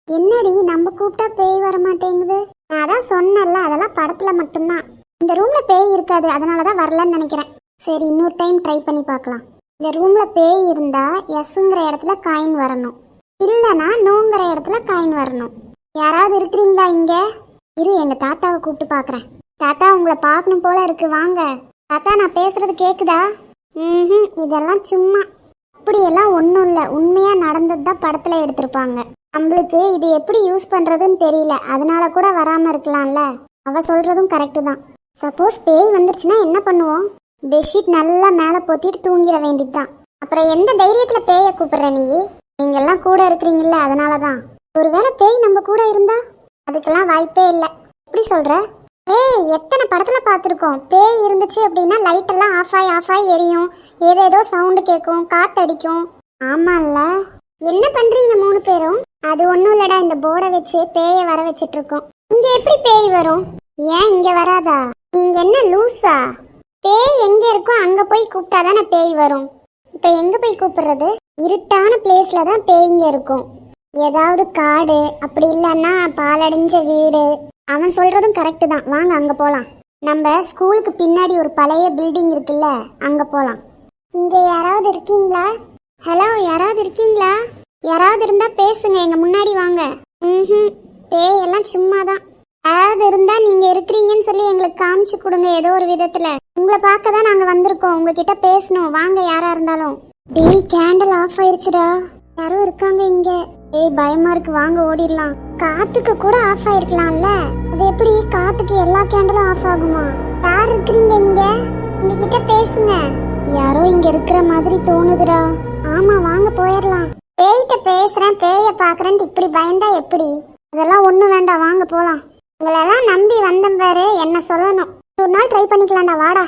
என்னடி நம்ம கூப்பிட்டா பேய் வர மாட்டேங்குது? நான் அதான் சொன்னேன்ல, அதெல்லாம் படத்துல மட்டும்தான். இந்த ரூம்ல பேய் இருக்காது, அதனாலதான் வரலன்னு நினைக்கிறேன். சரி, இன்னொரு டைம் ட்ரை பண்ணி பார்க்கலாம். இந்த ரூம்ல பேய் இருந்தா எஸ்ங்கிற இடத்துல காயின் வரணும், இல்லனா நோங்கிற இடத்துல காயின் வரணும். யாராவது இருக்கிறீங்களா இங்க? இரு, எங்க தாத்தாவை கூப்பிட்டு பாக்குறேன். தாத்தா, உங்களை பார்க்கணும் போல இருக்கு, வாங்க. தாத்தா, நான் பேசுறது கேக்குதா? இதெல்லாம் சும்மா. அப்படியெல்லாம் ஒன்றும் இல்லை, உண்மையா நடந்தது தான் படத்துல எடுத்திருப்பாங்க. நம்மளுக்கு இது எப்படி யூஸ் பண்றதுன்னு தெரியல, அதனால கூட வராம இருக்கலாம்ல. அவ சொல்றதும் கரெக்டு தான். சப்போஸ் பேய் வந்துருச்சுன்னா என்ன பண்ணுவோம்? பெட்ஷீட் நல்லா மேலே போத்திட்டு தூங்கிட வேண்டியதுதான். அப்புறம் எந்த தைரியத்துல பேயை கூப்பிடுற நீ? நீங்கெல்லாம் கூட இருக்கிறீங்கல்ல, அதனாலதான். ஒருவேளை பேய் நம்ம கூட இருந்தா? அதுக்கெல்லாம் வாய்ப்பே இல்லை. எப்படி சொல்ற? ஏய், எத்தனை படத்துல பார்த்துருக்கோம். பேய் இருந்துச்சு அப்படின்னா லைட் எல்லாம் ஆஃப் ஆகி எரியும், ஏதேதோ சவுண்டு கேட்கும், காத்தடிக்கும். ஆமாம்ல. என்ன பண்றீங்க 3 பேரும்? அது ஒன்றும் இல்லடா, இந்த போர்டை வச்சு பேயை வர வச்சிட்டு இருக்கோம். இங்க எப்படி பேய் வரும்? ஏன் இங்க வராதா? நீங்க என்ன லூசா? பேய் எங்க இருக்கோ அங்க போய் கூப்பிட்டாதானே பேய் வரும். இப்ப எங்க போய் கூப்பிடுறது? இருட்டான பிளேஸ்ல தான் பேய்ங்க இருக்கும். ஏதாவது காடு, அப்படி இல்லைன்னா பாலடைஞ்ச வீடு. அவன் சொல்றதும் கரெக்டு தான், வாங்க அங்க போலாம். நம்ம ஸ்கூலுக்கு பின்னாடி ஒரு பழைய பில்டிங் இருக்குல்ல, அங்க போலாம். இங்க யாராவது இருக்கீங்களா? ஹலோ, யாராவது இருக்கீங்களா? யாராவது இருந்தா பேசுங்க, எங்க முன்னாடி வாங்க. பேய் எல்லாம் சும்மாதான். யாராவது இருந்தா நீங்க இருக்கிறீங்கன்னு சொல்லி எங்களுக்கு காமிச்சு கொடுங்க, ஏதோ ஒரு விதத்துல. உங்களை பார்க்க தான் நாங்க வந்திருக்கோம், உங்ககிட்ட பேசணும். வாங்க, யாரா இருந்தாலும். டேய், கேண்டில் ஆஃப் ஆயிருச்சுடா. யாரும் இருக்காங்க இங்க. ஏய், பயமா இருக்கு, வாங்க ஓடிடலாம். காத்துக்கு கூட ஆஃப் ஆயிருக்கலாம்ல, அது எப்படி காத்துக்கு எல்லா கேண்டிலும் ஆஃப் ஆகுமா? யார் இருக்கிறீங்க இங்க? உங்ககிட்ட பேசுங்க. யாரோ இங்க இருக்கிற மாதிரி தோணுதுடா. ஆமா, வாங்க போயிடலாம். பேய்கிட்ட பேசுறேன், பேய பாக்குறேன்ட்டு இப்படி பயந்தா எப்படி? அதெல்லாம் ஒண்ணும் வேண்டாம், வாங்க போலாம். உங்களெல்லாம் நம்பி வந்தேன் பாரு, என்ன சொல்லணும். ஒரு நாள் ட்ரை பண்ணிக்கலாம்டா, வாடா.